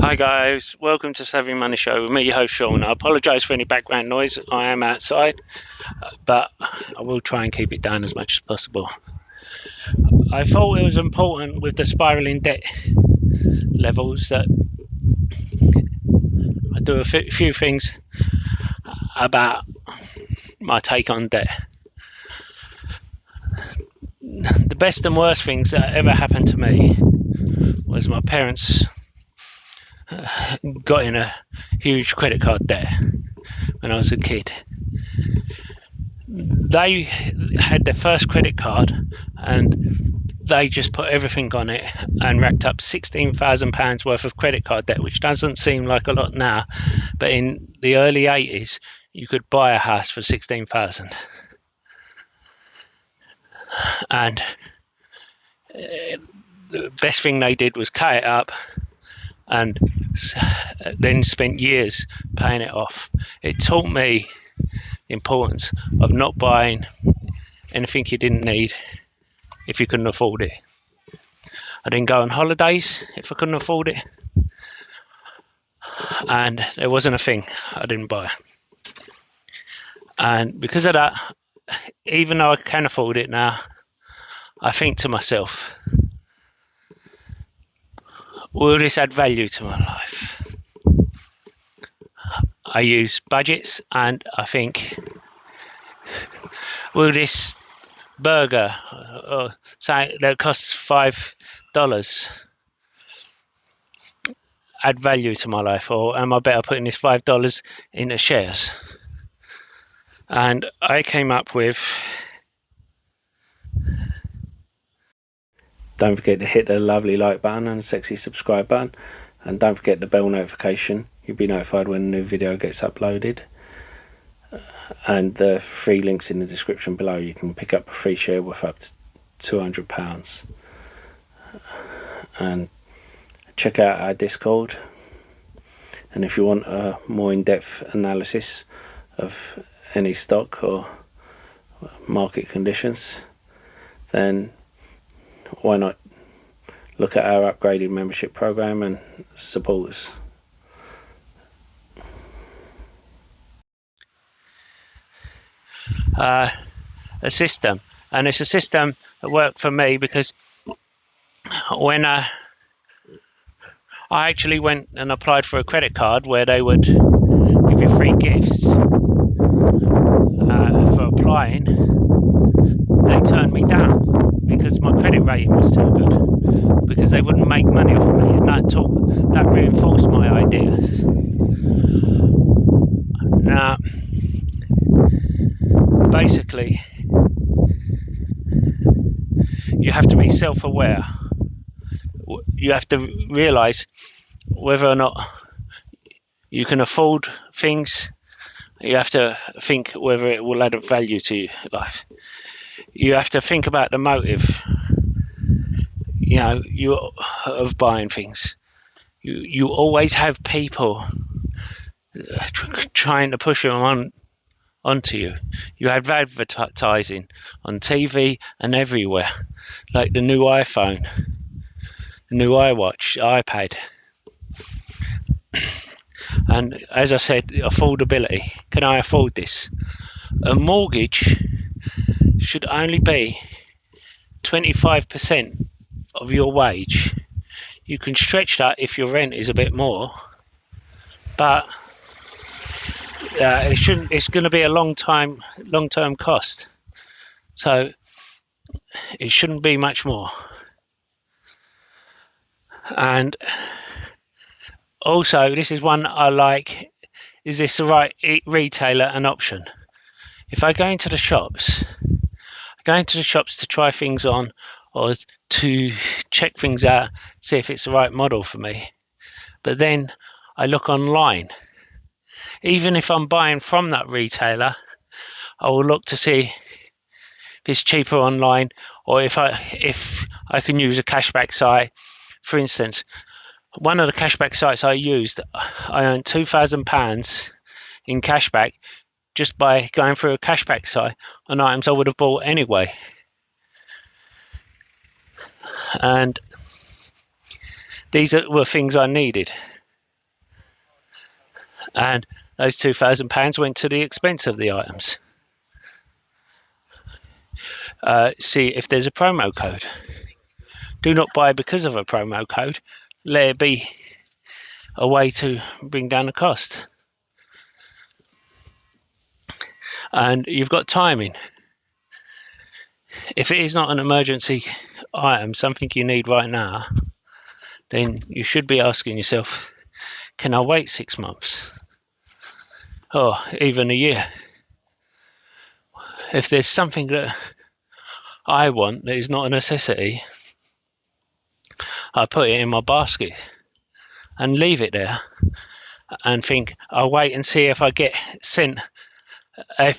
Hi guys, welcome to Savvy Money Show with me, your host Sean. I apologise for any background noise. I am outside, but I will try and keep it down as much as possible. I thought it was important with the spiralling debt levels that I do a few things about my take on debt. The best and worst things that ever happened to me was my parents got in a huge credit card debt when I was a kid. They had their first credit card and they just put everything on it and racked up £16,000 worth of credit card debt, which doesn't seem like a lot now, but in the early 80s you could buy a house for 16,000. And the best thing they did was cut it up and then spent years paying it off. It taught me the importance of not buying anything you didn't need if you couldn't afford it. I didn't go on holidays if I couldn't afford it, and there wasn't a thing I didn't buy. And because of that, even though I can afford it now, I think to myself, will this add value to my life? I use budgets and I think, will this burger or say that costs $5 add value to my life, or am I better putting this $5 into shares? And I came up with, don't forget to hit the lovely like button and the sexy subscribe button, and don't forget the bell notification. You'll be notified when a new video gets uploaded. And the free links in the description below. You can pick up a free share worth up to £200. And check out our Discord. And if you want a more in-depth analysis of any stock or market conditions, then why not look at our upgraded membership program and support us. A system, and it's a system that worked for me because when I actually went and applied for a credit card where they would give you free gifts for applying, they turned me down because my credit rating was too good, because they wouldn't make money off of me, and that reinforced my ideas. Now, basically, you have to be self-aware. You have to realise whether or not you can afford things. You have to think whether it will add value to your life. You have to think about the motive, of buying things. You always have people trying to push them onto you. You have advertising on TV and everywhere, like the new iPhone, the new iWatch, iPad. And as I said, affordability. Can I afford this? A mortgage should only be 25% of your wage. You can stretch that if your rent is a bit more, but it shouldn't. It's going to be a long-term cost, so it shouldn't be much more. And also, this is one I like. Is this the right retailer and option? If I go into the shops, to try things on or to check things out, see if it's the right model for me. But then I look online. Even if I'm buying from that retailer, I will look to see if it's cheaper online, or if I can use a cashback site. For instance, one of the cashback sites I used, I earned £2,000 in cashback just by going through a cashback site on items I would have bought anyway. And these were things I needed. and those £2,000 went to the expense of the items. See if there's a promo code. Do not buy because of a promo code. Let it be a way to bring down the cost. And you've got timing. If it is not an emergency item, something you need right now, then you should be asking yourself, can I wait 6 months? Or even a year? If there's something that I want that is not a necessity, I put it in my basket and leave it there and think, I'll wait and see if I get sent a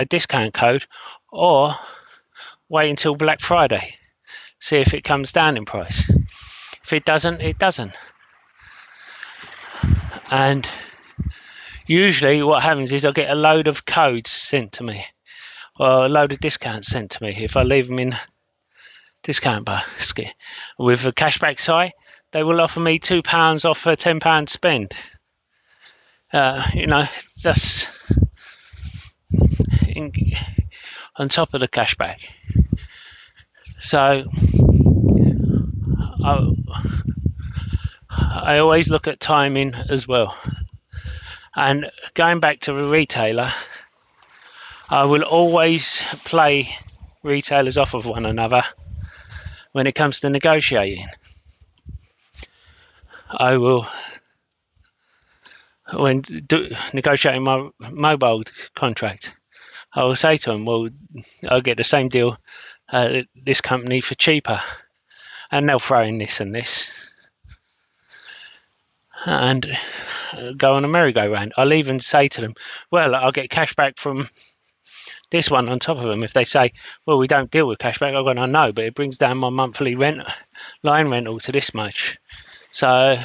discount code, or wait until Black Friday, see if it comes down in price. If it doesn't, it doesn't. And usually what happens is I get a load of codes sent to me, or a load of discounts sent to me if I leave them in discount basket. With a cashback site, they will offer me £2 off a £10 spend. That's on top of the cashback. So I always look at timing as well. And going back to the retailer, I will always play retailers off of one another when it comes to negotiating. I will, when negotiating my mobile contract, I will say to them, well, I'll get the same deal at this company for cheaper, and they'll throw in this and this, and go on a merry-go-round. I'll even say to them, well, I'll get cash back from this one on top of them. If they say, well, we don't deal with cashback, I'm going, I know, but it brings down my monthly line rental to this much. So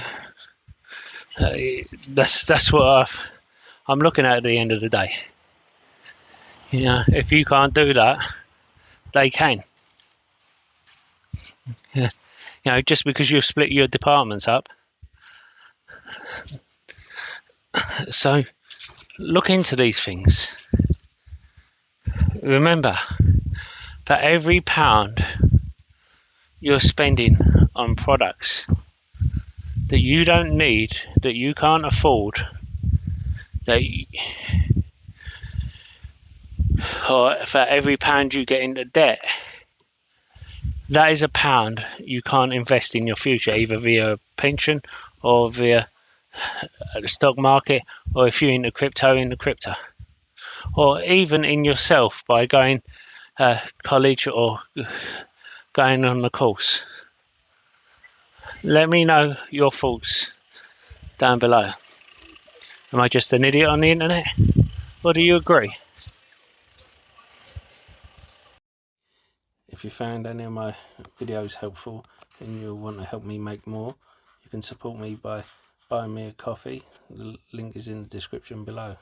that's what I'm looking at the end of the day. If you can't do that, they can. Just because you've split your departments up. So look into these things. Remember, for every £1 you're spending on products that you don't need, that you can't afford, or for every £1 you get into debt, that is £1 you can't invest in your future, either via pension or via the stock market, or if you're into crypto, or even in yourself by going college or going on the course. Let me know your thoughts down below. Am I just an idiot on the internet, or do you agree? If you found any of my videos helpful and you want to help me make more, you can support me by buying me a coffee. The link is in the description below.